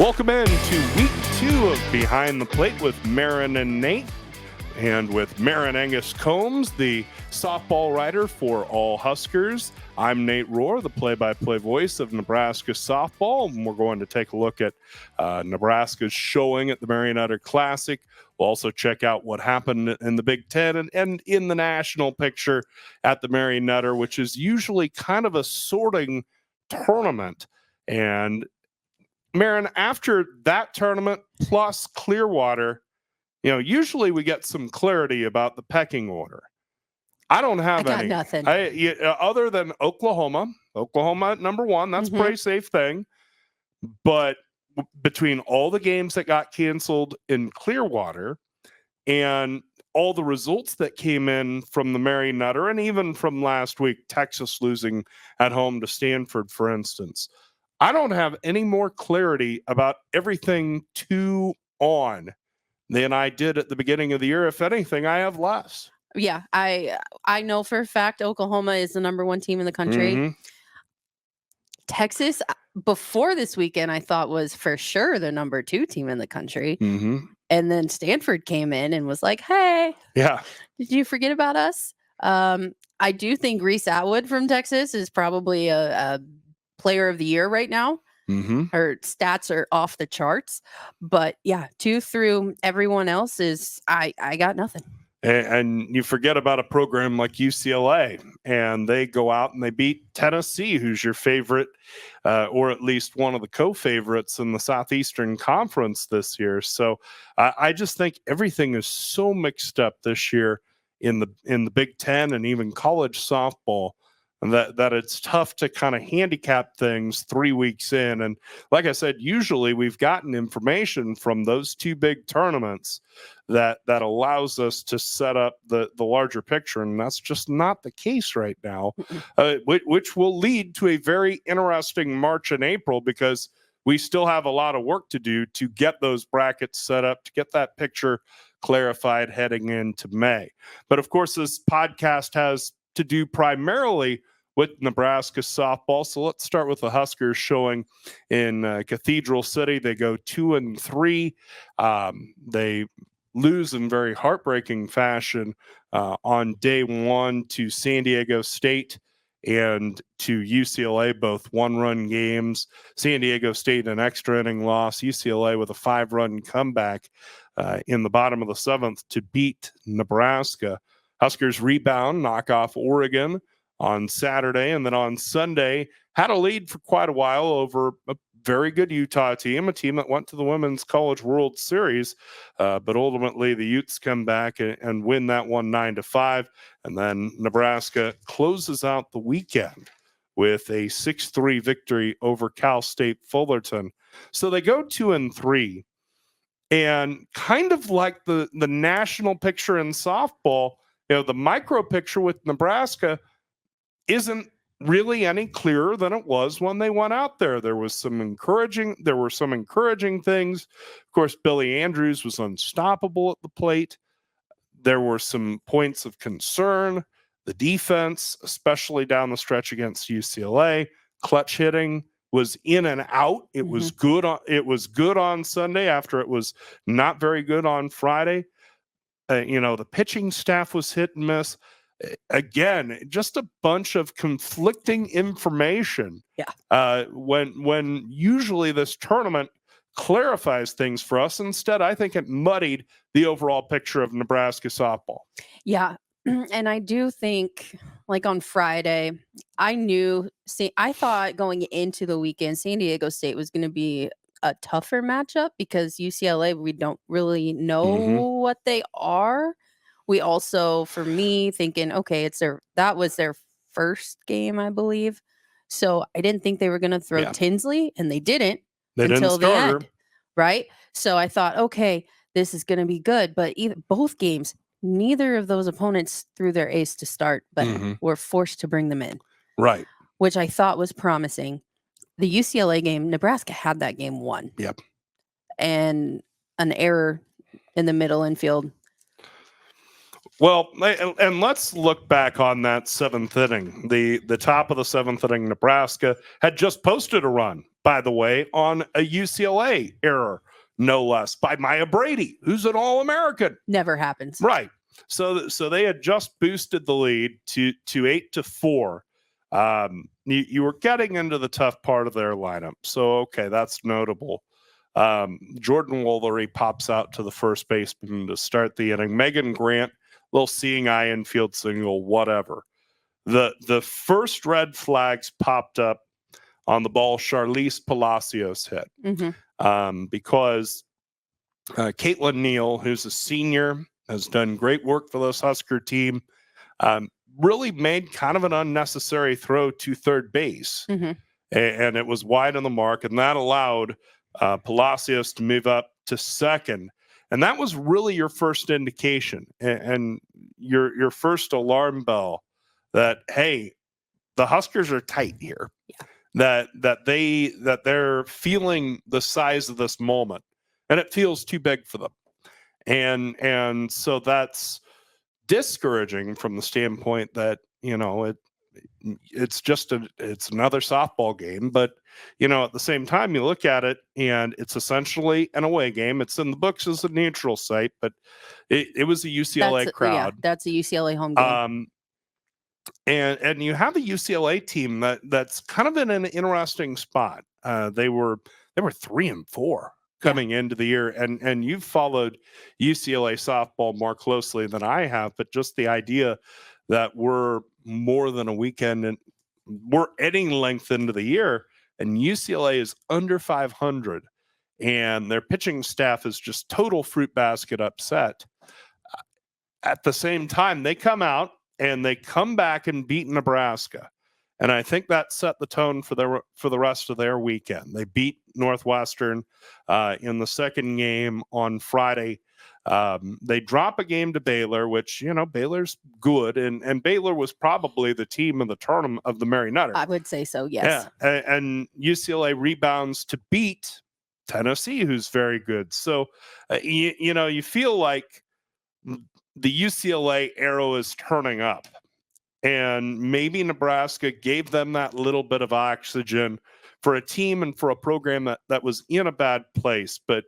Welcome in to week 2 of Behind the Plate with Marin and Nate, and with Marin Angus Combs, the softball writer for all Huskers. I'm Nate Rohr, the play-by-play voice of Nebraska softball, and we're going to take a look at Nebraska's showing at the Mary Nutter Classic. We'll also check out what happened in the Big Ten and in the national picture at the Mary Nutter, which is usually kind of a sorting tournament. And Marin, after that tournament plus Clearwater, usually we get some clarity about the pecking order. I don't have any. Nothing. Other than Oklahoma at number 1. That's a pretty safe thing. But between all the games that got canceled in Clearwater and all the results that came in from the Mary Nutter, and even from last week, Texas losing at home to Stanford, for instance, I don't have any more clarity about everything 2 on than I did at the beginning of the year. If anything, I have less. Yeah, I know for a fact Oklahoma is the number 1 team in the country. Mm-hmm. Texas, before this weekend, I thought was for sure the number 2 team in the country. Mm-hmm. And then Stanford came in and was like, hey, yeah, did you forget about us? I do think Reese Atwood from Texas is probably a player of the year right now. Mm-hmm. Her stats are off the charts. But yeah, 2 through everyone else is I got nothing. And you forget about a program like UCLA, and they go out and they beat Tennessee, who's your favorite, or at least one of the co-favorites in the Southeastern Conference this year. So I just think everything is so mixed up this year in the Big Ten and even college softball, that it's tough to kind of handicap things 3 weeks in. And like I said, usually we've gotten information from those 2 big tournaments that allows us to set up the larger picture, and that's just not the case right now, which will lead to a very interesting March and April, because we still have a lot of work to do to get those brackets set up, to get that picture clarified heading into May. But of course, this podcast has to do primarily with Nebraska softball. So let's start with the Huskers showing in Cathedral City. They go 2-3. They lose in very heartbreaking fashion on day 1 to San Diego State and to UCLA, both 1-run games. San Diego State an extra inning loss, UCLA with a 5-run comeback in the bottom of the 7th to beat Nebraska. Huskers rebound, knock off Oregon on Saturday, and then on Sunday had a lead for quite a while over a very good Utah team, a team that went to the Women's College World Series, but ultimately the Utes come back and win that one 9-5, and then Nebraska closes out the weekend with a 6-3 victory over Cal State Fullerton. So they go 2-3, and kind of like the national picture in softball, the micro picture with Nebraska isn't really any clearer than it was when they went out there. There were some encouraging things. Of course, Billy Andrews was unstoppable at the plate. There were some points of concern. The defense, especially down the stretch against UCLA, clutch hitting was in and out. It was good. It was good on Sunday after it was not very good on Friday. The pitching staff was hit and miss. Again, just a bunch of conflicting information. Yeah. When usually this tournament clarifies things for us, instead, I think it muddied the overall picture of Nebraska softball. Yeah. And I do think, like on Friday, I thought going into the weekend, San Diego State was going to be a tougher matchup because UCLA, we don't really know what they are. We also, for me, thinking, okay, that was their first game, I believe. So I didn't think they were going to throw Tinsley, and they didn't until the end, right? So I thought, okay, this is going to be good. But both games, neither of those opponents threw their ace to start, but were forced to bring them in. Right. Which I thought was promising. The UCLA game, Nebraska had that game won. Yep. And an error in the middle infield. Well, and let's look back on that 7th inning. The top of the 7th inning, Nebraska had just posted a run by the way, on a UCLA error, no less, by Maya Brady, who's an All-American. Never happens. Right. So they had just boosted the lead to 8-4. You were getting into the tough part of their lineup. So, okay, that's notable. Jordan Woolery pops out to the first baseman to start the inning. Megan Grant, little seeing eye infield single, whatever. The first red flags popped up on the ball Charlize Palacios hit. Because Caitlin Neal, who's a senior, has done great work for this Husker team, really made kind of an unnecessary throw to third base. And it was wide on the mark, and that allowed Palacios to move up to second. And that was really your first indication and your first alarm bell that, hey, the Huskers are tight here. That they're feeling the size of this moment, and it feels too big for them. And so that's discouraging from the standpoint that, it's another softball game. But, at the same time, you look at it and it's essentially an away game. It's in the books as a neutral site, but it was a UCLA crowd. Yeah, that's a UCLA home game. And you have a UCLA team that's kind of in an interesting spot. They were 3-4 coming into the year, and you've followed UCLA softball more closely than I have. But just the idea that we're more than a weekend and we're inning length into the year, and UCLA is under 500, and their pitching staff is just total fruit basket upset. At the same time, they come out and they come back and beat Nebraska. And I think that set the tone for the rest of their weekend. They beat Northwestern in the second game on Friday. They drop a game to Baylor, which, Baylor's good. And Baylor was probably the team of the tournament of the Mary Nutter. I would say so, yes. Yeah. And UCLA rebounds to beat Tennessee, who's very good. So, you feel like the UCLA arrow is turning up, and maybe Nebraska gave them that little bit of oxygen for a team and for a program that was in a bad place. But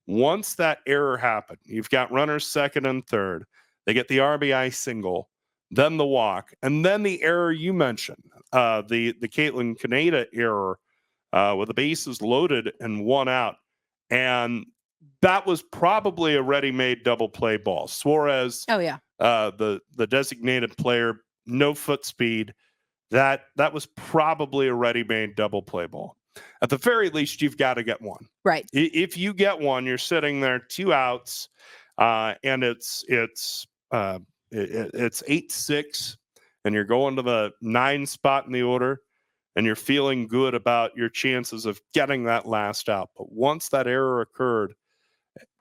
once that error happened, you've got runners second and third, they get the RBI single, then the walk, and then the error you mentioned, the Caitlin Kaneda error with the bases loaded and one out. And that was probably a ready-made double play ball. Suarez, the designated player, no foot speed. That was probably a ready-made double play ball. At the very least, you've got to get one. Right. If you get one, you're sitting there 2 outs, and it's 8-6, and you're going to the 9 spot in the order, and you're feeling good about your chances of getting that last out. But once that error occurred,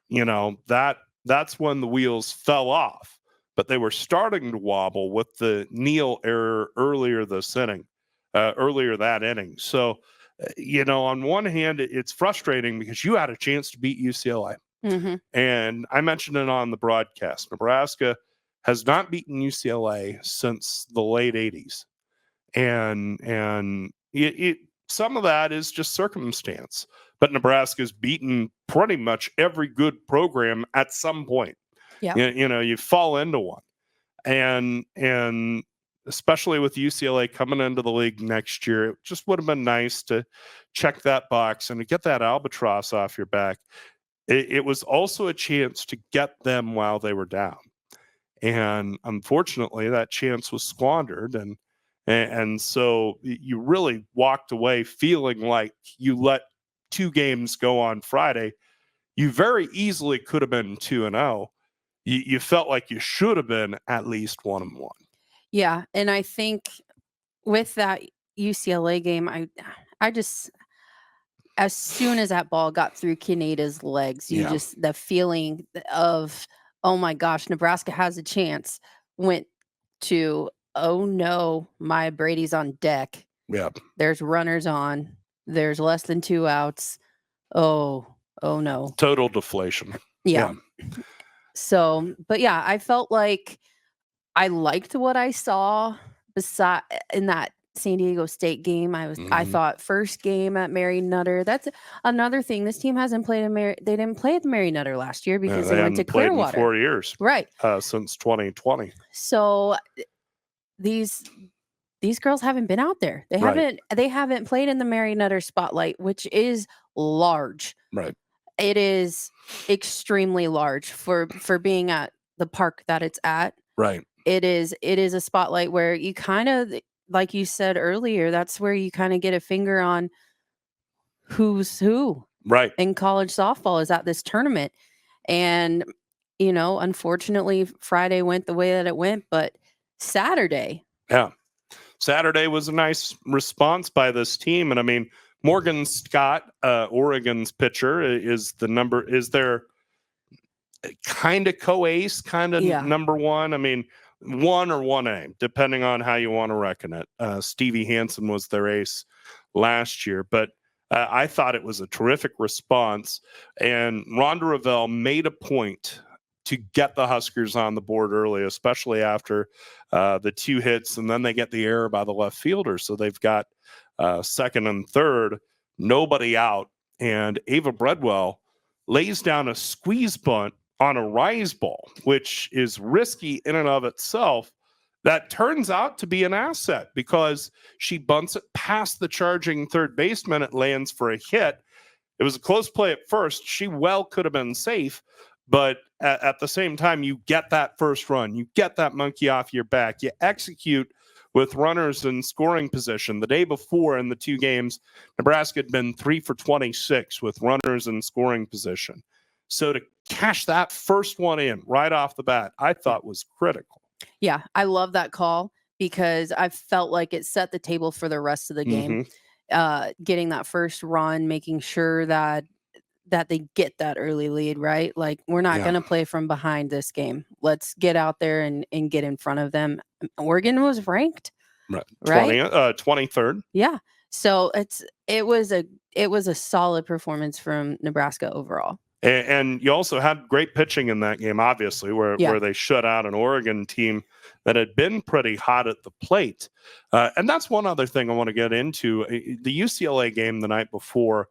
that's when the wheels fell off. But they were starting to wobble with the Neal error earlier that inning. So, on one hand, it's frustrating because you had a chance to beat UCLA. And I mentioned it on the broadcast. Nebraska has not beaten UCLA since the late 80s. And some of that is just circumstance. But Nebraska's beaten pretty much every good program at some point. Yeah. You fall into one. And especially with UCLA coming into the league next year, it just would have been nice to check that box and to get that albatross off your back. It was also a chance to get them while they were down. And unfortunately, that chance was squandered. And so you really walked away feeling like you let 2 games go on Friday. You very easily could have been 2-0. You felt like you should have been at least 1-1. Yeah, and I think with that UCLA game, I just, as soon as that ball got through Kaneda's legs, just the feeling of, oh my gosh, Nebraska has a chance, went to, oh no, Maya Brady's on deck. Yeah. There's runners on. There's less than 2 outs. Oh no. Total deflation. Yeah. So, but yeah, I felt like I liked what I saw in that San Diego State game. I Mhm. thought first game at Mary Nutter. That's another thing. This team hasn't played they didn't play at the Mary Nutter last year Yeah, because they they went to hadn't played in Clearwater. 4 years, Right. since 2020. So these girls haven't been out there. Right, They haven't played in the Mary Nutter spotlight, which is large. right. It is extremely large for being at the park that it's at. Right. It is a spotlight where you kind of, like you said earlier, that's where you kind of get a finger on who's who Right. in college softball is at this tournament. And unfortunately Friday went the way that it went, but Saturday. Yeah. Saturday was a nice response by this team. And I mean, Morgan Scott, Oregon's pitcher, is their kind of co-ace, kind of Yeah. number one. I mean, 1 or 1A, depending on how you want to reckon it. Stevie Hansen was their ace last year, but I thought it was a terrific response. And Rhonda Revelle made a point to get the Huskers on the board early, especially after the 2 hits, and then they get the error by the left fielder. So they've got second and third, nobody out. And Ava Bredwell lays down a squeeze bunt on a rise ball, which is risky in and of itself. That turns out to be an asset because she bunts it past the charging third baseman. It lands for a hit. It was a close play at first. She well could have been safe, but at the same time, you get that first run. You get that monkey off your back. You execute with runners in scoring position. The day before in the 2 games, Nebraska had been 3 for 26 with runners in scoring position. So to cash that first one in right off the bat, I thought was critical. Yeah, I love that call because I felt like it set the table for the rest of the game. Getting that first run, making sure that they get that early lead, right? Like, we're not Yeah. going to play from behind this game. Let's get out there and get in front of them. Oregon was ranked, Right. right? 23rd. Yeah. So it was a solid performance from Nebraska overall. And you also had great pitching in that game, obviously, where they shut out an Oregon team that had been pretty hot at the plate. And that's one other thing I want to get into. The UCLA game the night before,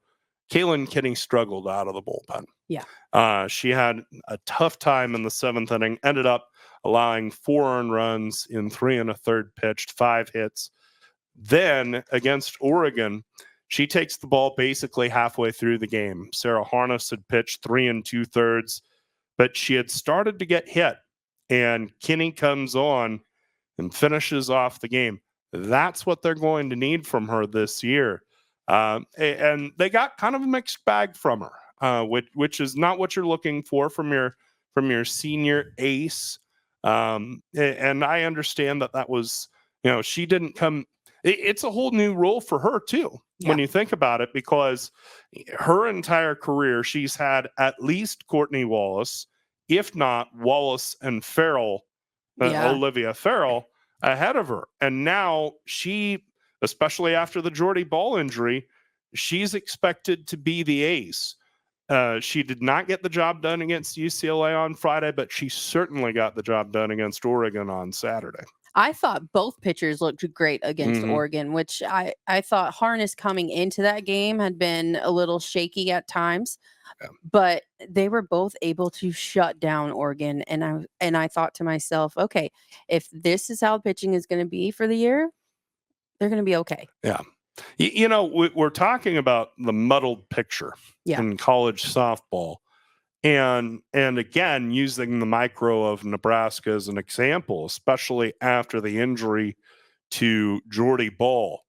Kaylin Kinney struggled out of the bullpen. Yeah. She had a tough time in the 7th inning, ended up allowing 4 earned runs in 3 1/3 pitched, 5 hits. Then against Oregon, she takes the ball basically halfway through the game. Sarah Harness had pitched 3 2/3, but she had started to get hit, and Kinney comes on and finishes off the game. That's what they're going to need from her this year. And they got kind of a mixed bag from her, which is not what you're looking for from your senior ace. And I understand that was, she didn't come. It's a whole new role for her too, when you think about it, because her entire career she's had at least Courtney Wallace, if not Wallace and Farrell, Olivia Farrell, ahead of her. And now she, especially after the Jordy Ball injury, she's expected to be the ace. She did not get the job done against UCLA on Friday, but she certainly got the job done against Oregon on Saturday. I thought both pitchers looked great against Oregon, which I thought Harness coming into that game had been a little shaky at times, but they were both able to shut down Oregon. And I thought to myself, okay, if this is how pitching is going to be for the year, they're going to be okay. Yeah. We're talking about the muddled picture in college softball. And again, using the micro of Nebraska as an example, especially after the injury to Jordy Ball,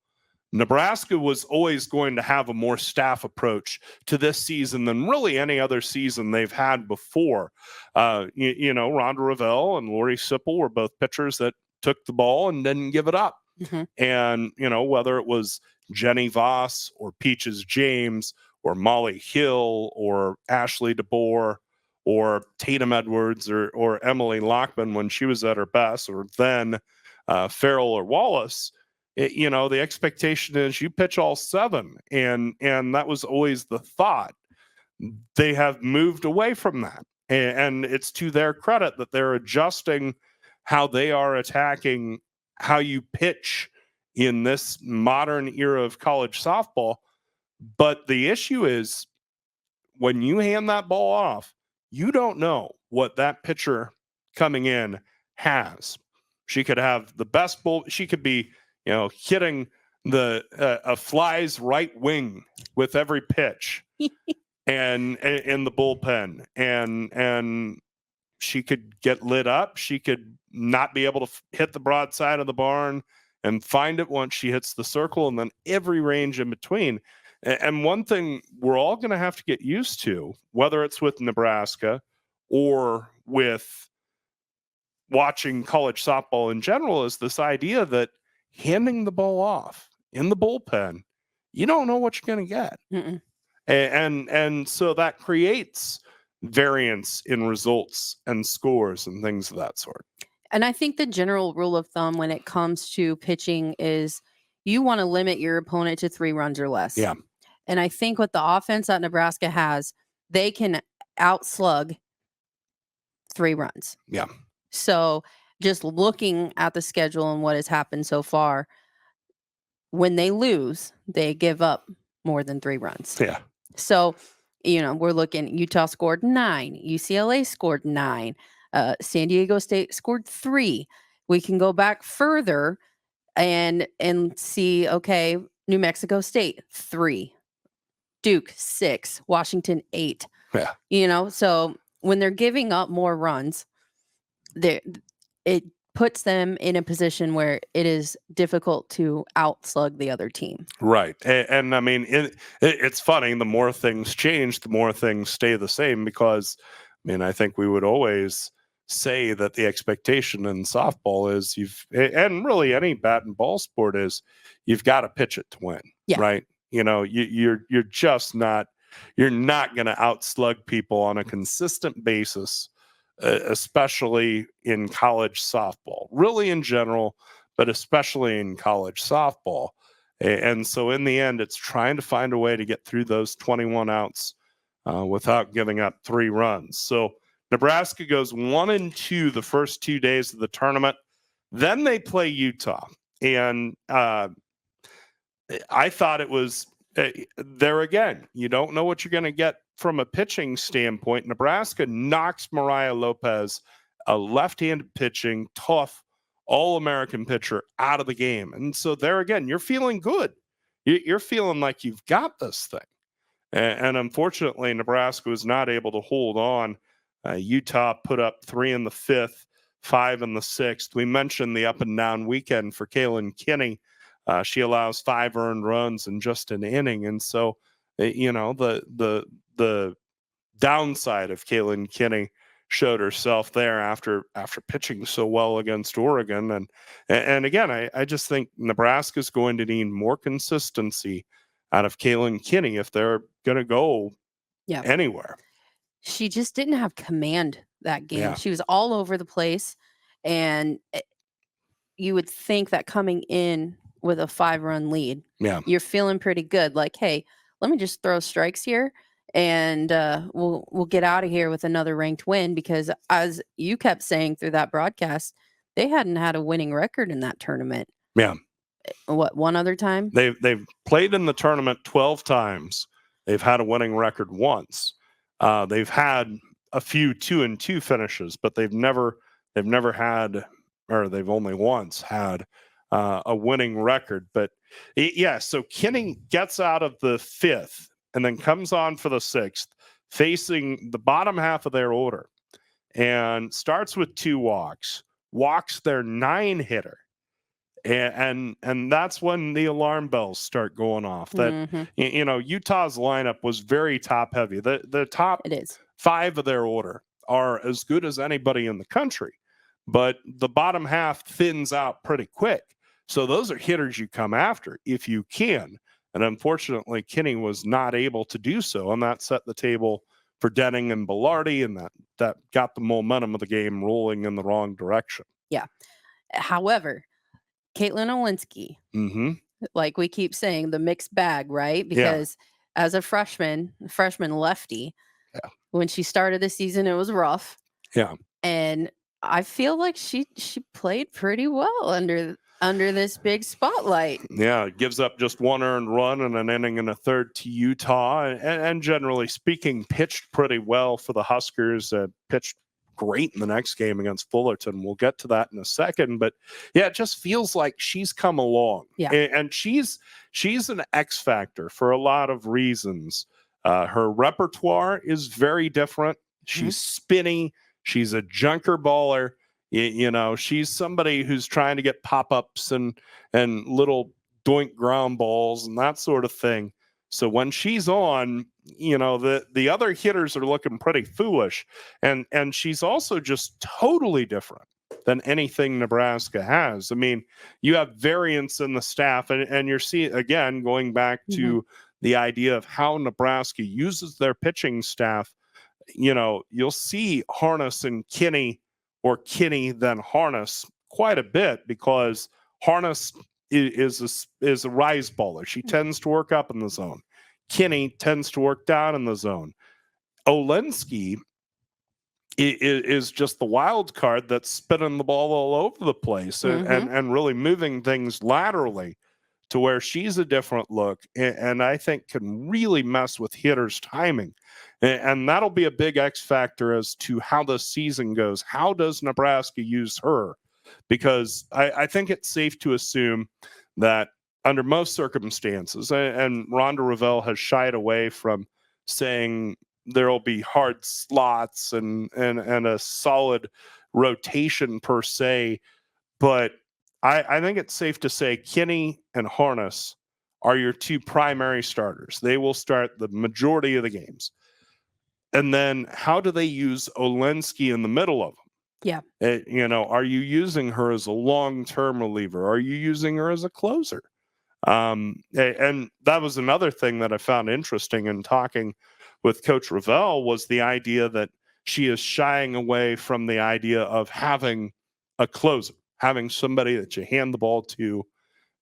Nebraska was always going to have a more staff approach to this season than really any other season they've had before. Rhonda Revelle and Lori Sipple were both pitchers that took the ball and didn't give it up. And, whether it was Jenny Voss or Peaches James or Molly Hill or Ashley DeBoer or Tatum Edwards or Emily Lockman when she was at her best, or then Farrell or Wallace, the expectation is you pitch all 7. And that was always the thought. They have moved away from that. And it's to their credit that they're adjusting how they are attacking, how you pitch in this modern era of college softball. But the issue is when you hand that ball off, you don't know what that pitcher coming in has. She could have the best bull. She could be, hitting the a fly's right wing with every pitch, and in the bullpen, and she could get lit up. She could not be able to hit the broadside of the barn and find it once she hits the circle, and then every range in between. And one thing we're all going to have to get used to, whether it's with Nebraska or with watching college softball in general, is this idea that handing the ball off in the bullpen, you don't know what you're going to get. Mm-mm. And so that creates variance in results and scores and things of that sort. And I think the general rule of thumb when it comes to pitching is you want to limit your opponent to 3 runs or less. Yeah. And I think with the offense that Nebraska has, they can outslug 3 runs. Yeah. So just looking at the schedule and what has happened so far, when they lose, they give up more than 3 runs. Yeah. So, we're looking, Utah scored 9, UCLA scored 9, San Diego State scored 3. We can go back further and see, okay, New Mexico State 3, Duke 6, Washington 8. Yeah. So when they're giving up more runs, it puts them in a position where it is difficult to outslug the other team. Right. And I mean, it's funny. The more things change, the more things stay the same, because, I think we would always say that the expectation in softball is and really any bat and ball sport is, you've got to pitch it to win. Yeah. Right. You're just not, you're not going to outslug people on a consistent basis, especially in college softball, really in general, but especially in college softball. And so in the end, it's trying to find a way to get through those 21 outs without giving up 3 runs. So Nebraska goes 1-2 the first 2 days of the tournament. Then they play Utah. And I thought it was there again. You don't know what you're going to get from a pitching standpoint. Nebraska knocks Mariah Lopez, a left-handed pitching, tough, all-American pitcher, out of the game. And so there again, you're feeling good. You're feeling like you've got this thing. And unfortunately, Nebraska was not able to hold on. Utah put up 3 in the 5th, 5 in the 6th. We mentioned the up and down weekend for Kaylin Kinney. She allows 5 earned runs in just an inning. And so, the downside of Kaylin Kinney showed herself there after pitching so well against Oregon. And again, I just think Nebraska's going to need more consistency out of Kaylin Kinney if they're going to go anywhere. She just didn't have command that game. Yeah. She was all over the place. And you would think that coming in with a 5-run lead, you're feeling pretty good. Like, hey, let me just throw strikes here, and we'll get out of here with another ranked win. Because as you kept saying through that broadcast, they hadn't had a winning record in that tournament. Yeah. What, one other time? They've played in the tournament 12 times. They've had a winning record once. They've had a few 2-2 finishes, but they've never had, or they've only once had a winning record. But so Kinney gets out of the 5th and then comes on for the 6th, facing the bottom half of their order, and starts with 2 walks their 9-hitter. And that's when the alarm bells start going off. That Utah's lineup was very top heavy. The top 5 of their order are as good as anybody in the country, but the bottom half thins out pretty quick. So those are hitters you come after if you can. And unfortunately, Kinney was not able to do so, and that set the table for Denning and Belardi, and that got the momentum of the game rolling in the wrong direction. Yeah. However, Caitlin Owinski, like we keep saying, the mixed bag, right? Because as a freshman lefty, when she started the season, it was rough. Yeah. And I feel like she played pretty well under under this big spotlight. Yeah, it gives up just one earned run and an inning and a third to Utah. And generally speaking, pitched pretty well for the Huskers. Pitched great in the next game against Fullerton. We'll get to that in a second. But yeah, it just feels like she's come along. Yeah. And she's an X factor for a lot of reasons. Her repertoire is very different. She's spinny. She's a junker baller. You know, she's somebody who's trying to get pop-ups and little doink ground balls and that sort of thing. So when she's on, you know, the other hitters are looking pretty foolish. And she's also just totally different than anything Nebraska has. I mean, you have variance in the staff, and you're seeing, again, going back to the idea of how Nebraska uses their pitching staff. You know, you'll see Harness and Kinney, or Kinney then Harness, quite a bit, because Harness is a rise baller. She tends to work up in the zone. Kinney tends to work down in the zone. Olensky is just the wild card that's spinning the ball all over the place and really moving things laterally to where she's a different look, and I think can really mess with hitters' timing. And that'll be a big X factor as to how the season goes. How does Nebraska use her? Because I think it's safe to assume that under most circumstances, and Rhonda Revelle has shied away from saying there'll be hard slots and a solid rotation per se, but I think it's safe to say Kinney and Harness are your two primary starters. They will start the majority of the games. And then how do they use Olensky in the middle of them? Yeah. You know, are you using her as a long-term reliever? Are you using her as a closer? And that was another thing that I found interesting in talking with Coach Revelle, was the idea that she is shying away from the idea of having a closer, having somebody that you hand the ball to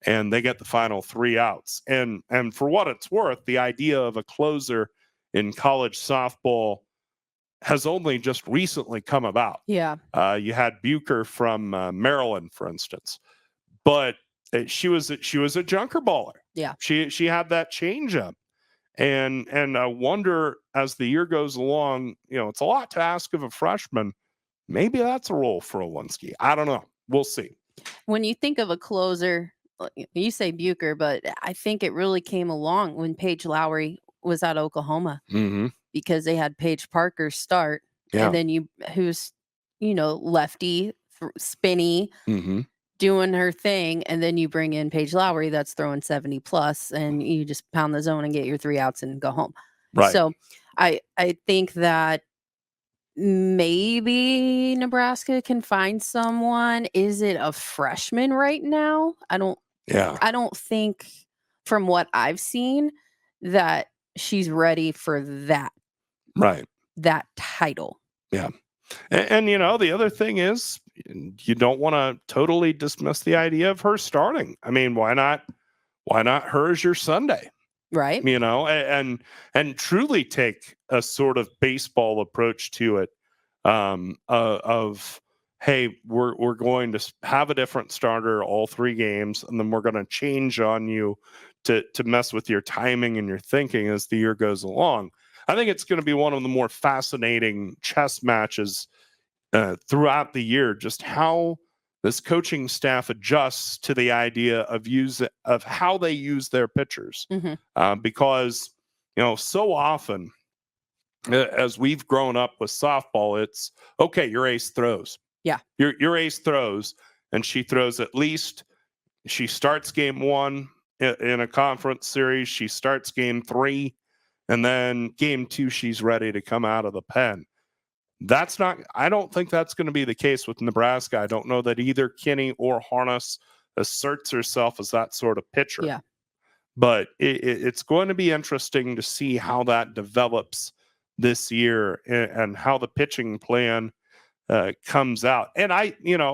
and they get the final 3 outs. And for what it's worth, the idea of a closer in college softball has only just recently come about. Yeah. You had Bucher from Maryland, for instance, but she was a junker baller. Yeah. She had that changeup, and I wonder, as the year goes along, you know, it's a lot to ask of a freshman. Maybe that's a role for Olensky. I don't know. We'll see. When you think of a closer, you say Bucher, but I think it really came along when Paige Lowry was at Oklahoma, because they had Paige Parker start, and then who's, you know, lefty, spinny, doing her thing, and then you bring in Paige Lowry that's throwing 70 plus, and you just pound the zone and get your 3 outs and go home. Right. So I think that maybe Nebraska can find someone. Is it a freshman right now? I don't think, from what I've seen, that she's ready for that. Right. That title. Yeah. And you know, the other thing is, you don't want to totally dismiss the idea of her starting. I mean, why not her as your Sunday? Right. You know, and truly take a sort of baseball approach to it, of, hey, we're going to have a different starter all 3 games, and then we're going to change on you to mess with your timing and your thinking as the year goes along. I think it's going to be one of the more fascinating chess matches throughout the year, just how this coaching staff adjusts to the idea of how they use their pitchers. Because, you know, so often, as we've grown up with softball, it's, okay, your ace throws. Yeah. Your ace throws, and she throws at least, she starts game 1 in a conference series, she starts game 3, and then game 2, she's ready to come out of the pen. I don't think that's going to be the case with Nebraska. I don't know that either Kinney or Harness asserts herself as that sort of pitcher. Yeah. But it's going to be interesting to see how that develops this year, and how the pitching plan comes out. And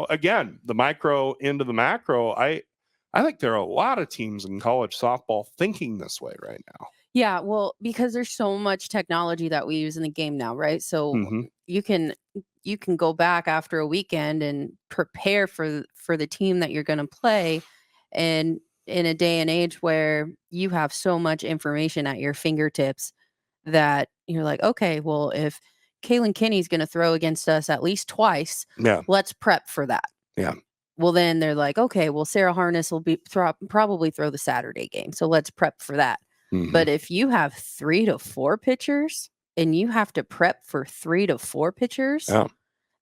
again, the micro into the macro, I think there are a lot of teams in college softball thinking this way right now. Yeah, well, because there's so much technology that we use in the game now, right? So Hmm. you can go back after a weekend and prepare for the team that you're going to play, and in a day and age where you have so much information at your fingertips that you're like, okay, well, if Kalen Kinney's going to throw against us at least twice, Yeah. let's prep for that. Yeah. Well, then they're like, okay, well, Sarah Harness will probably throw the Saturday game, so let's prep for that. Hmm. But if you have 3 to 4 pitchers and you have to prep for 3 to 4 pitchers, Yeah.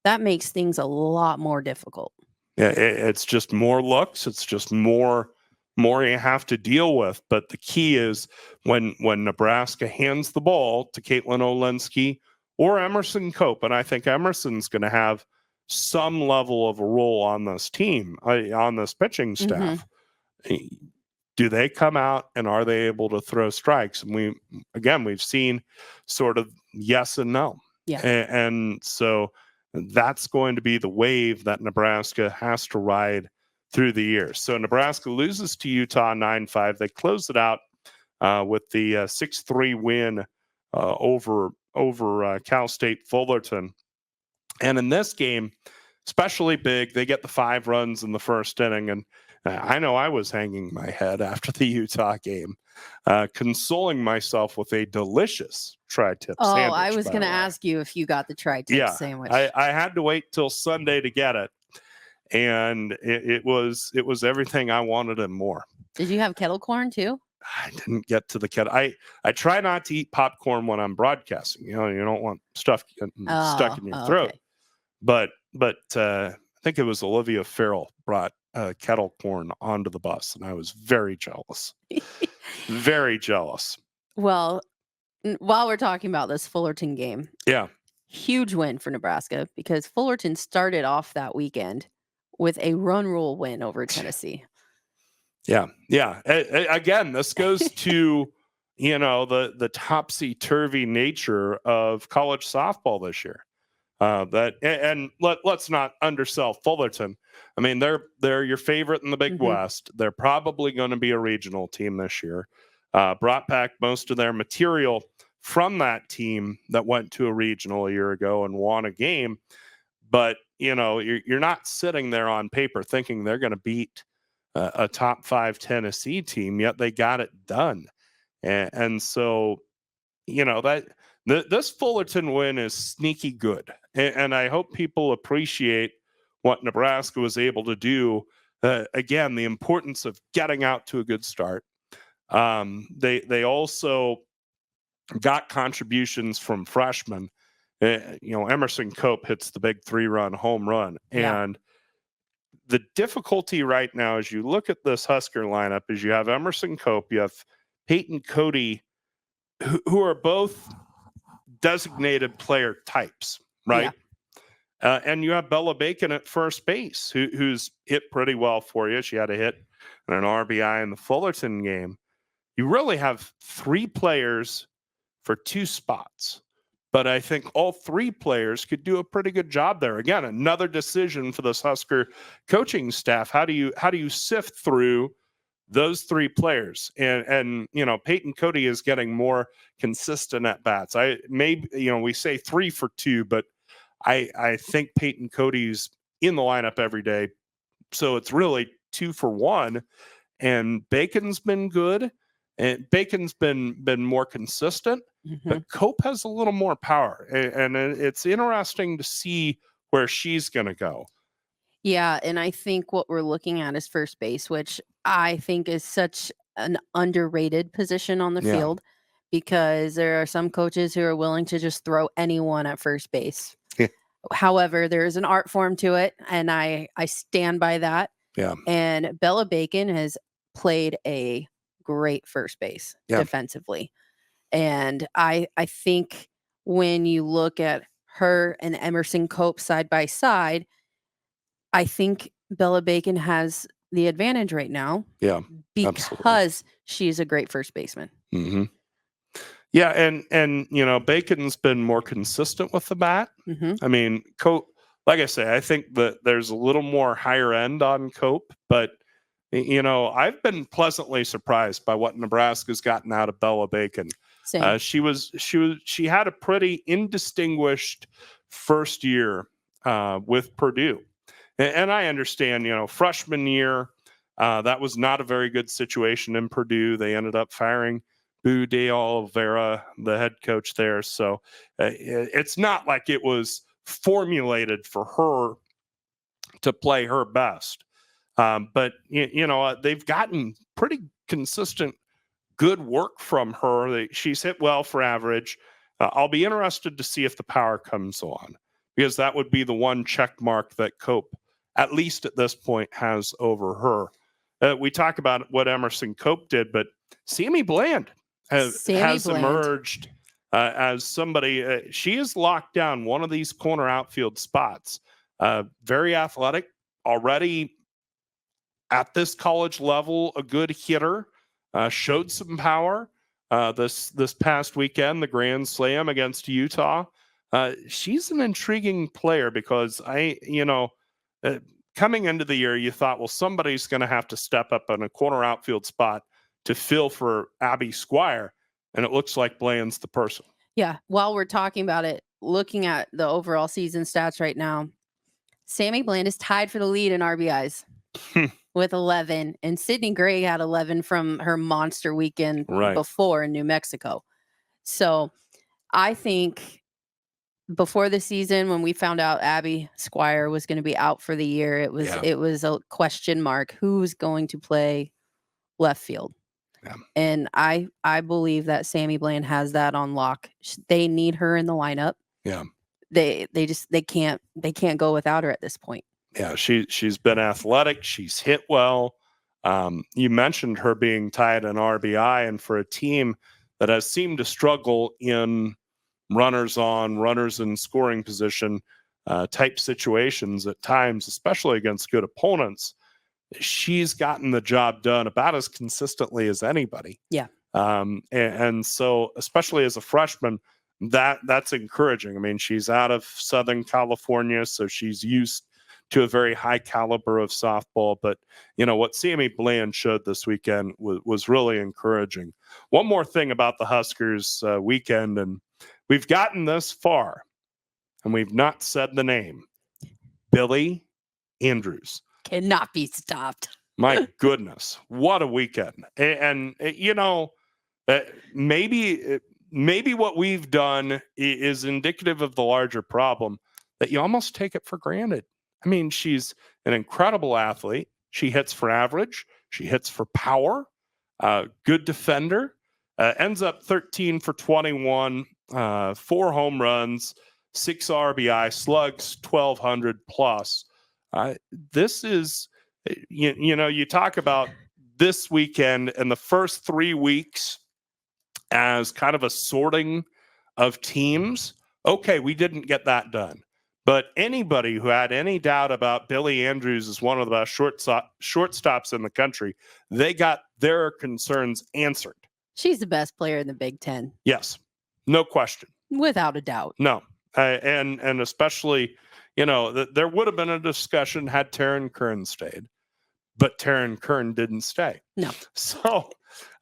that makes things a lot more difficult. Yeah. It's just more looks. It's just more you have to deal with. But the key is when Nebraska hands the ball to Caitlin Olinsky or Emerson Cope, and I think Emerson's going to have some level of a role on this team, on this pitching staff. Do they come out and are they able to throw strikes? And we've seen sort of yes and no. Yeah. And so that's going to be the wave that Nebraska has to ride through the year. So Nebraska loses to Utah 9-5. They close it out with the 6-3 win over Cal State Fullerton. And in this game, especially big, they get the 5 runs in the first inning. And I know I was hanging my head after the Utah game, consoling myself with a delicious tri-tip sandwich. Oh, I was going to ask you if you got the tri-tip sandwich. I had to wait till Sunday to get it. And it was everything I wanted and more. Did you have kettle corn too? I didn't get to the kettle. I try not to eat popcorn when I'm broadcasting. You don't want stuff stuck in your throat. Okay. But I think it was Olivia Farrell brought kettle corn onto the bus, and I was very jealous. Very jealous. Well, while we're talking about this Fullerton game, huge win for Nebraska because Fullerton started off that weekend with a run rule win over Tennessee. Yeah. Again, this goes to the topsy-turvy nature of college softball this year. Let's not undersell Fullerton. I mean, they're your favorite in the Big West. They're probably going to be a regional team this year. Brought back most of their material from that team that went to a regional a year ago and won a game. But you're not sitting there on paper thinking they're going to beat a top 5 Tennessee team, yet they got it done. And so, this Fullerton win is sneaky good. And I hope people appreciate what Nebraska was able to do. Again, the importance of getting out to a good start. They also got contributions from freshmen. Emerson Cope hits the big 3-run home run. Yeah. And the difficulty right now, as you look at this Husker lineup, is you have Emerson Cope, you have Peyton Cody, who are both designated player types, right? Yeah. And you have Bella Bacon at first base, who's hit pretty well for you. She had a hit and an RBI in the Fullerton game. You really have 3 players for 2 spots. But I think all 3 players could do a pretty good job there. Again, another decision for this Husker coaching staff. How do you sift through those 3 players? And Peyton Cody is getting more consistent at bats. We say 3 for 2, but I think Peyton Cody's in the lineup every day. So it's really 2 for 1. And Bacon's been good. And Bacon's been more consistent, but Cope has a little more power. And it's interesting to see where she's going to go. Yeah, and I think what we're looking at is first base, which I think is such an underrated position on the field because there are some coaches who are willing to just throw anyone at first base. Yeah. However, there is an art form to it, and I stand by that. Yeah. And Bella Bacon has played a great first base defensively. And I think when you look at her and Emerson Cope side by side, I think Bella Bacon has the advantage right now. Yeah. Because absolutely. she's a great first baseman. Mm-hmm. Yeah, and Bacon's been more consistent with the bat. I mean, Cope, like I say, I think that there's a little more higher end on Cope, but I've been pleasantly surprised by what Nebraska's gotten out of Bella Bacon. Same. She had a pretty indistinguished first year with Purdue, and I understand, freshman year, that was not a very good situation in Purdue. They ended up firing Boo de Oliveira, the head coach there. So it's not like it was formulated for her to play her best. But they've gotten pretty consistent good work from her. She's hit well for average. I'll be interested to see if the power comes on, because that would be the one check mark that Cope, at least at this point, has over her. We talk about what Emerson Cope did, but Sammy Bland has emerged as somebody. She has locked down one of these corner outfield spots. Very athletic, already at this college level, a good hitter. Showed some power this past weekend, the Grand Slam against Utah. She's an intriguing player because coming into the year, you thought, well, somebody's going to have to step up in a corner outfield spot to fill for Abby Squire, and it looks like Bland's the person. Yeah. While we're talking about it, looking at the overall season stats right now, Sammy Bland is tied for the lead in RBIs with 11, and Sydney Gray had 11 from her monster weekend before in New Mexico. So I think before the season, when we found out Abby Squire was going to be out for the year, it was a question mark. Who's going to play left field? Yeah. And I believe that Sammy Bland has that on lock. They need her in the lineup. Yeah. They can't go without her at this point. Yeah, she's been athletic. She's hit well. You mentioned her being tied in RBI, and for a team that has seemed to struggle in runners on, runners in scoring position type situations at times, especially against good opponents, she's gotten the job done about as consistently as anybody. Yeah. And so, especially as a freshman, that's encouraging. I mean, she's out of Southern California, so she's used to a very high caliber of softball. But, what Sammy Bland showed this weekend was really encouraging. One more thing about the Huskers weekend, and we've gotten this far, and we've not said the name. Billy Andrews. Cannot be stopped. My goodness, what a weekend. And maybe what we've done is indicative of the larger problem, that you almost take it for granted. I mean, she's an incredible athlete. She hits for average. She hits for power. Good defender. Ends up 13 for 21, 4 home runs, 6 RBI, slugs 1,200 plus. This is, you talk about this weekend and the first 3 weeks as kind of a sorting of teams. Okay, we didn't get that done. But anybody who had any doubt about Billy Andrews as one of the best shortstops in the country, they got their concerns answered. She's the best player in the Big Ten. Yes, no question. Without a doubt. No, and especially, there would have been a discussion had Taryn Kern stayed, but Taryn Kern didn't stay. No. So,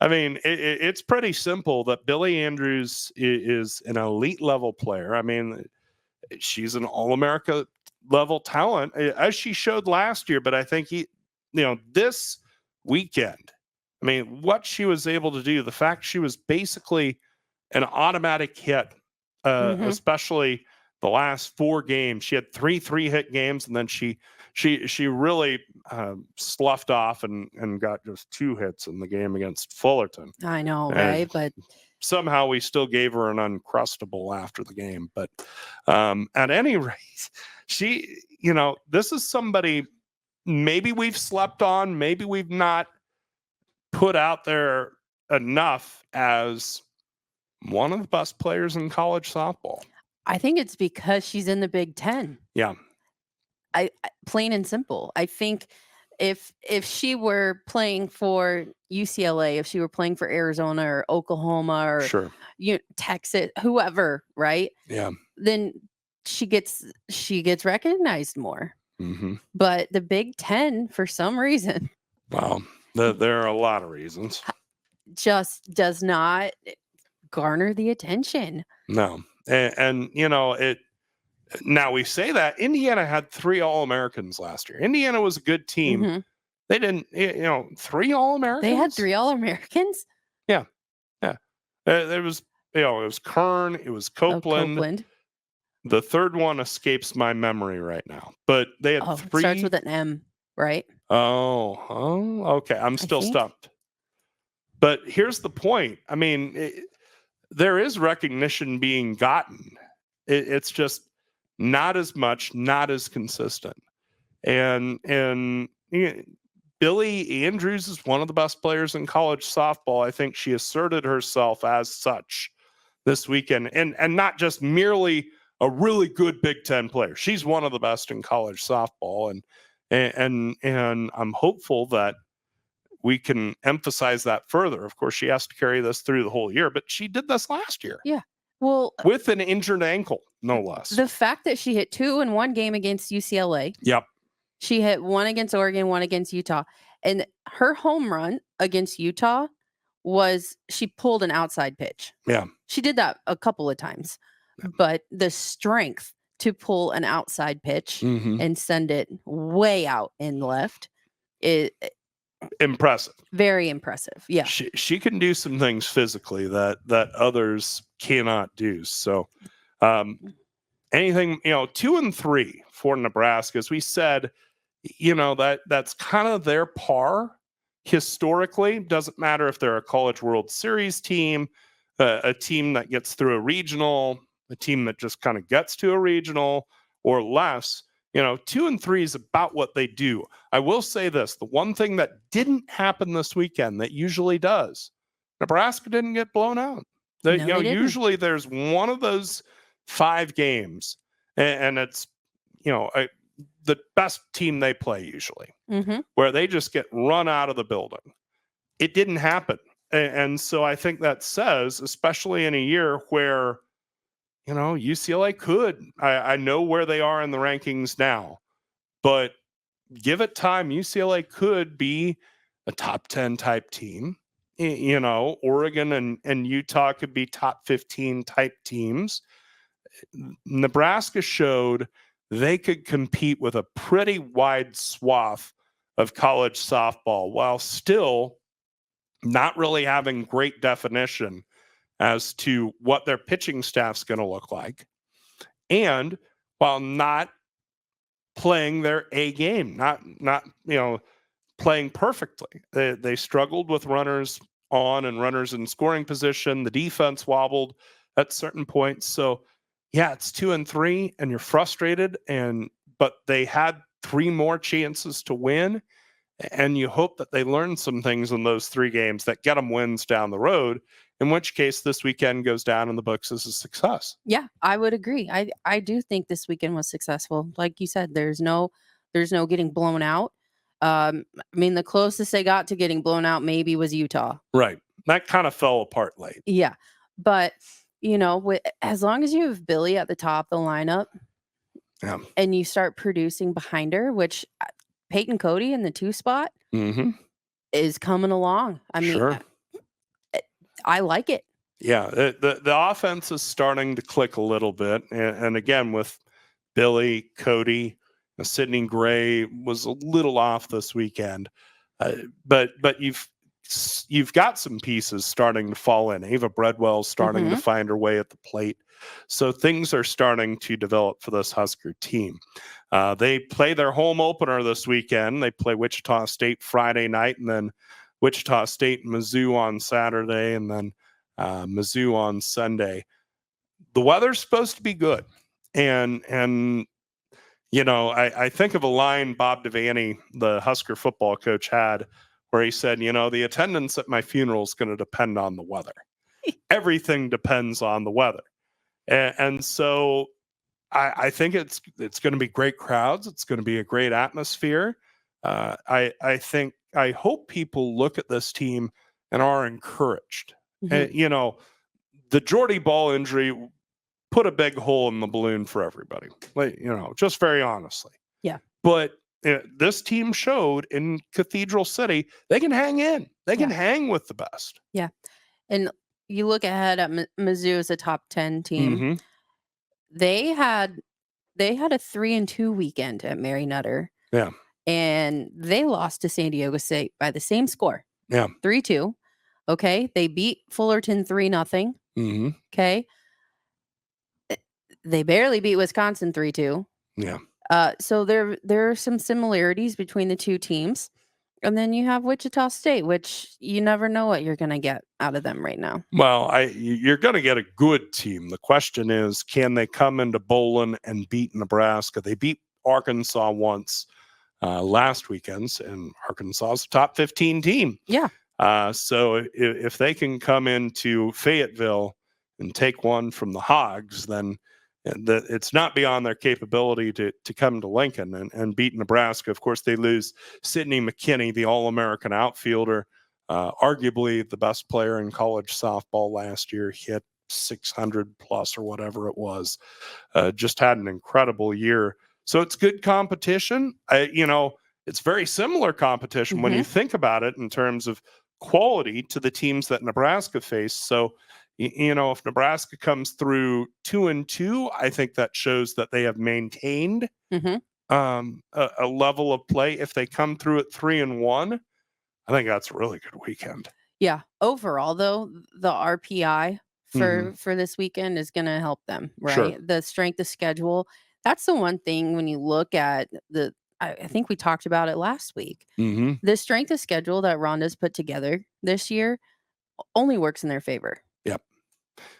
I mean, it's pretty simple that Billy Andrews is an elite level player. I mean, she's an All-America level talent, as she showed last year. But I think this weekend, I mean, what she was able to do, the fact she was basically an automatic hit, especially the last 4 games. She had 3 3-hit games, and then she really sloughed off and got just 2 hits in the game against Fullerton. I know, right? But somehow we still gave her an Uncrustable after the game. But at any rate, she, this is somebody maybe we've slept on, maybe we've not put out there enough as one of the best players in college softball. I think it's because she's in the Big Ten. Yeah. I plain and simple. I think if she were playing for UCLA, if she were playing for Arizona or Oklahoma or Texas, whoever, right? Yeah. Then she gets recognized more. Mm-hmm. But the Big Ten, for some reason, Well, there are a lot of reasons. Just does not garner the attention. No. And it now we say that Indiana had 3 All-Americans last year. Indiana was a good team. Mhm. They didn't, 3 All-Americans. They had 3 All-Americans? Yeah. Yeah. There was, it was Kern, it was Copeland. Copeland. The third one escapes my memory right now, but they had Oh, 3. it starts with an M, right? Oh, okay. I'm still think. stumped. But here's the point. I mean, there is recognition being gotten. It's just not as much, not as consistent. And Billie Andrews is one of the best players in college softball. I think she asserted herself as such this weekend, and not just merely a really good Big Ten player. She's one of the best in college softball, and I'm hopeful that we can emphasize that further. Of course, she has to carry this through the whole year, but she did this last year. Yeah. Well, with an injured ankle, no less. The fact that she hit 2 in one game against UCLA. Yep. She hit 1 against Oregon, 1 against Utah. And her home run against Utah was she pulled an outside pitch. Yeah. She did that a couple of times. But the strength to pull an outside pitch and send it way out in left is impressive. Very impressive. Yeah. She can do some things physically that others cannot do. So anything, 2 and 3 for Nebraska, as we said, that's kind of their par historically. Doesn't matter if they're a College World Series team, a team that gets through a regional, a team that just kind of gets to a regional or less. 2 and 3 is about what they do. I will say this: the one thing that didn't happen this weekend that usually does, Nebraska didn't get blown out. Usually there's one of those 5 games, and it's the best team they play usually, where they just get run out of the building. It didn't happen, and so I think that says, especially in a year where UCLA could. I know where they are in the rankings now, but give it time. UCLA could be a top 10 type team. Oregon and Utah could be top 15 type teams. Nebraska showed they could compete with a pretty wide swath of college softball while still not really having great definition as to what their pitching staff's going to look like, and while not playing their A game, not playing perfectly. They struggled with runners on and runners in scoring position. The defense wobbled at certain points. So yeah, it's 2 and 3, and you're frustrated. But they had 3 more chances to win, and you hope that they learn some things in those 3 games that get them wins down the road. In which case, this weekend goes down in the books as a success. Yeah, I would agree. I do think this weekend was successful. Like you said, there's no getting blown out. The closest they got to getting blown out maybe was Utah. Right. That kind of fell apart late. Yeah. But, as long as you have Billie at the top of the lineup, and you start producing behind her, which Peyton Cody in the 2 spot is coming along. Sure. I like it. Yeah, the offense is starting to click a little bit, and again with Billie, Cody, Sydney Gray was a little off this weekend, but you've got some pieces starting to fall in. Ava Breadwell's starting to find her way at the plate, so things are starting to develop for this Husker team. They play their home opener this weekend. They play Wichita State Friday night, and then Wichita State, Mizzou on Saturday, and then Mizzou on Sunday. The weather's supposed to be good. And I think of a line Bob Devaney, the Husker football coach, had where he said, the attendance at my funeral is going to depend on the weather. Everything depends on the weather. And so I think it's going to be great crowds. It's going to be a great atmosphere. I hope people look at this team and are encouraged. The Jordy Ball injury put a big hole in the balloon for everybody. Just very honestly. Yeah. But this team showed in Cathedral City they can hang in. They can hang with the best. Yeah. And you look ahead at Mizzou as a top 10 team. Mm-hmm. They had a 3-2 weekend at Mary Nutter. Yeah. And they lost to San Diego State by the same score. Yeah. 3-2. Okay. They beat Fullerton 3-0. Mm-hmm. Okay. They barely beat Wisconsin 3-2. Yeah. So there are some similarities between the two teams. And then you have Wichita State, which you never know what you're going to get out of them right now. Well, you're going to get a good team. The question is, can they come into Bowling and beat Nebraska? They beat Arkansas once last weekend, and Arkansas is a top 15 team. Yeah. So if they can come into Fayetteville and take one from the Hogs, then it's not beyond their capability to come to Lincoln and beat Nebraska. Of course, they lose Sidney McKinney, the All-American outfielder, arguably the best player in college softball last year. He hit 600 plus or whatever it was. Just had an incredible year. So it's good competition. It's very similar competition when you think about it in terms of quality to the teams that Nebraska faced. So, if Nebraska comes through 2-2, I think that shows that they have maintained a level of play. If they come through at 3-1, I think that's a really good weekend. Yeah. Overall, though, the RPI for this weekend is going to help them, right? Sure. The strength of schedule. That's the one thing when you look at I think we talked about it last week. The strength of schedule that Rhonda's put together this year only works in their favor. Yep.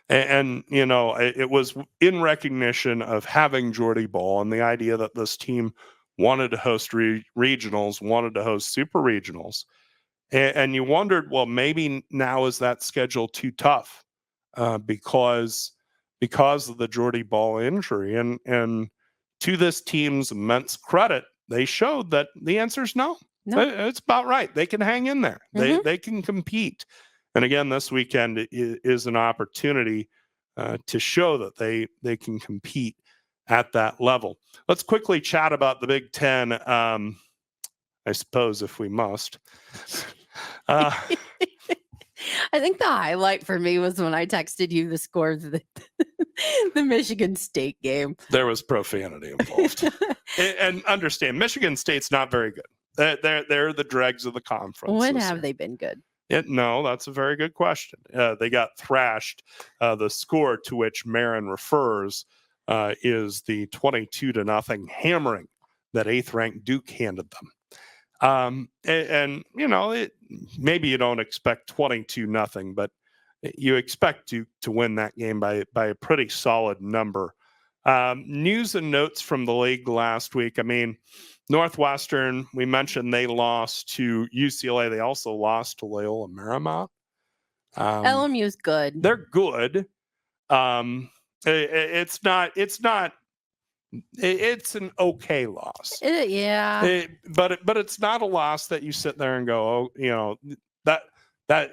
And it was in recognition of having Jordy Ball and the idea that this team wanted to host regionals, wanted to host super regionals. And you wondered, well, maybe now is that schedule too tough because of the Jordy Ball injury. And to this team's immense credit, they showed that the answer is no. It's about right. They can hang in there. They can compete. And again, this weekend is an opportunity to show that they can compete at that level. Let's quickly chat about the Big Ten, I suppose, if we must. I think the highlight for me was when I texted you the score of the Michigan State game. There was profanity involved. And understand, Michigan State's not very good. They're the dregs of the conference. When have they been good? No, that's a very good question. They got thrashed. The score to which Marin refers is the 22-0 hammering that 8th-ranked Duke handed them. Maybe you don't expect 22-0, but you expect Duke to win that game by a pretty solid number. News and notes from the league last week. I mean, Northwestern, we mentioned they lost to UCLA. They also lost to Loyola Marymount. LMU's good. They're good. It's an okay loss. But it's not a loss that you sit there and go, that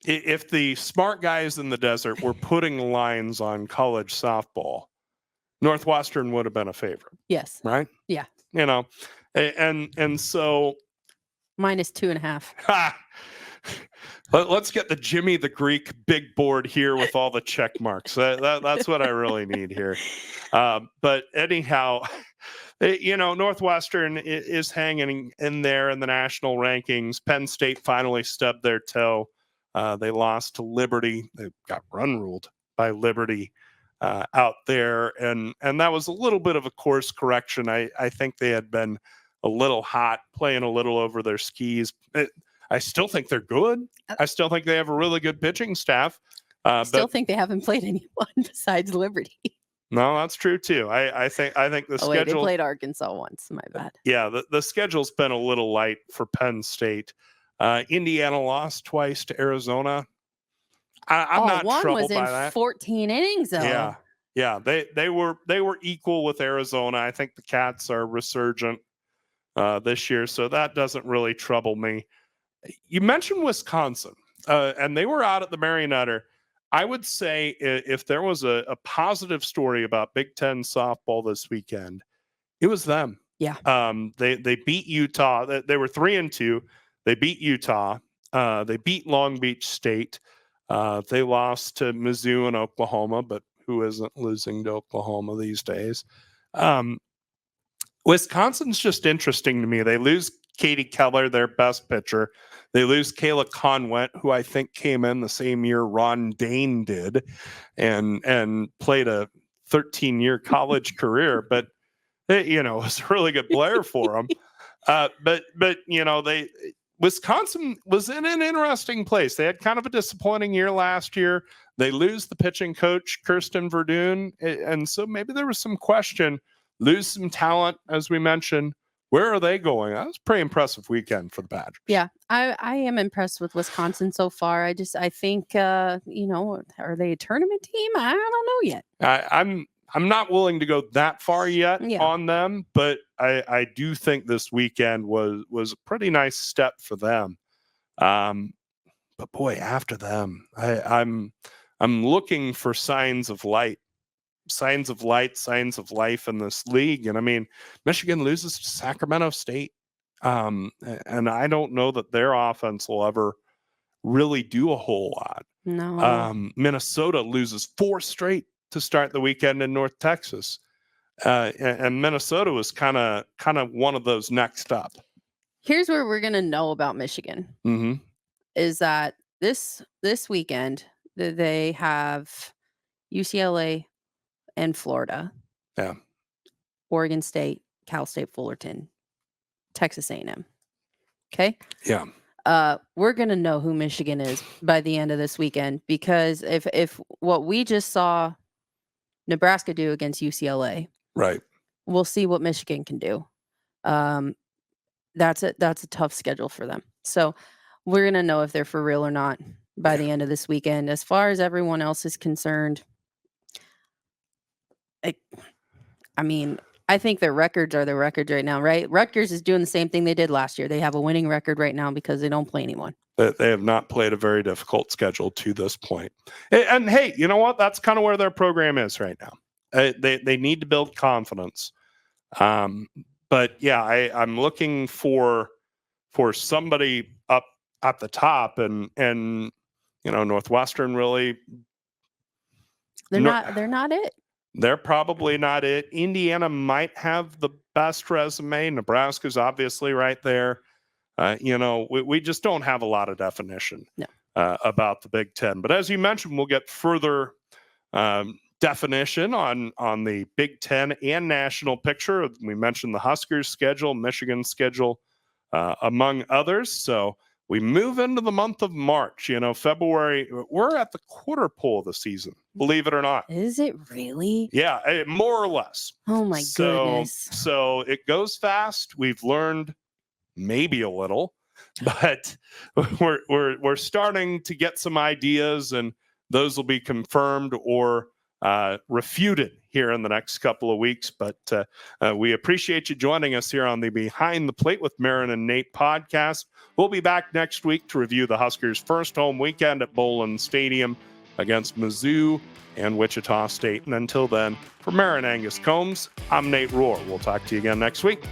if the smart guys in the desert were putting lines on college softball, Northwestern would have been a favorite. Yes. Right? Yeah. And so -2.5. Let's get the Jimmy the Greek big board here with all the check marks. That's what I really need here. But anyhow, Northwestern is hanging in there in the national rankings. Penn State finally stubbed their toe. They lost to Liberty. They got run ruled by Liberty out there. And that was a little bit of a course correction. I think they had been a little hot, playing a little over their skis. I still think they're good. I still think they have a really good pitching staff. I still think they haven't played anyone besides Liberty. No, that's true too. I think the schedule. Wait, they played Arkansas once. My bad. Yeah, the schedule's been a little light for Penn State. Indiana lost twice to Arizona. I'm not troubled by that. One was in 14 innings, though. Yeah. They were equal with Arizona. I think the Cats are resurgent this year, so that doesn't really trouble me. You mentioned Wisconsin, and they were out at the Mary Nutter. I would say if there was a positive story about Big Ten softball this weekend, it was them. Yeah. They beat Utah. They were 3-2. They beat Utah. They beat Long Beach State. They lost to Mizzou and Oklahoma, but who isn't losing to Oklahoma these days? Wisconsin's just interesting to me. They lose Katie Keller, their best pitcher. They lose Kayla Conwent, who I think came in the same year Ron Dane did, and played a 13-year college career. But it was a really good player for them. But Wisconsin was in an interesting place. They had kind of a disappointing year last year. They lose the pitching coach, Kirsten Verdun, and so maybe there was some question. Lose some talent, as we mentioned. Where are they going? That was a pretty impressive weekend for the Badgers. Yeah, I am impressed with Wisconsin so far. I think are they a tournament team? I don't know yet. I'm not willing to go that far yet Yeah. on them, but I do think this weekend was a pretty nice step for them. But boy, after them, I'm looking for signs of light, signs of life in this league. And I mean, Michigan loses to Sacramento State. And I don't know that their offense will ever really do a whole lot. No. Minnesota loses 4 straight to start the weekend in North Texas. And Minnesota was kind of one of those next up. Here's where we're going to know about Michigan. Mm-hmm. Is that this weekend they have UCLA and Florida. Yeah. Oregon State, Cal State Fullerton, Texas A&M. Okay? Yeah. We're going to know who Michigan is by the end of this weekend, because if what we just saw Nebraska do against UCLA, right, we'll see what Michigan can do. That's a tough schedule for them. So we're going to know if they're for real or not by the end of this weekend. As far as everyone else is concerned, I think their records are their records right now, right? Rutgers is doing the same thing they did last year. They have a winning record right now because they don't play anyone. They have not played a very difficult schedule to this point. And hey, you know what? That's kind of where their program is right now. They need to build confidence. But yeah, I'm looking for somebody up at the top, and Northwestern really they're not it. They're probably not it. Indiana might have the best resume. Nebraska's obviously right there. We just don't have a lot of definition about the Big Ten. But as you mentioned, we'll get further definition on the Big Ten and national picture. We mentioned the Huskers schedule, Michigan schedule, among others. So we move into the month of March. February, we're at the quarter pole of the season, believe it or not. Is it really? Yeah, more or less. Oh, my goodness. So it goes fast. We've learned maybe a little, but we're starting to get some ideas, and those will be confirmed or refuted here in the next couple of weeks. But we appreciate you joining us here on the Behind the Plate with Marin and Nate podcast. We'll be back next week to review the Huskers' first home weekend at Bowlin Stadium against Mizzou and Wichita State. And until then, for Marin Angus Combs, I'm Nate Rohr. We'll talk to you again next week.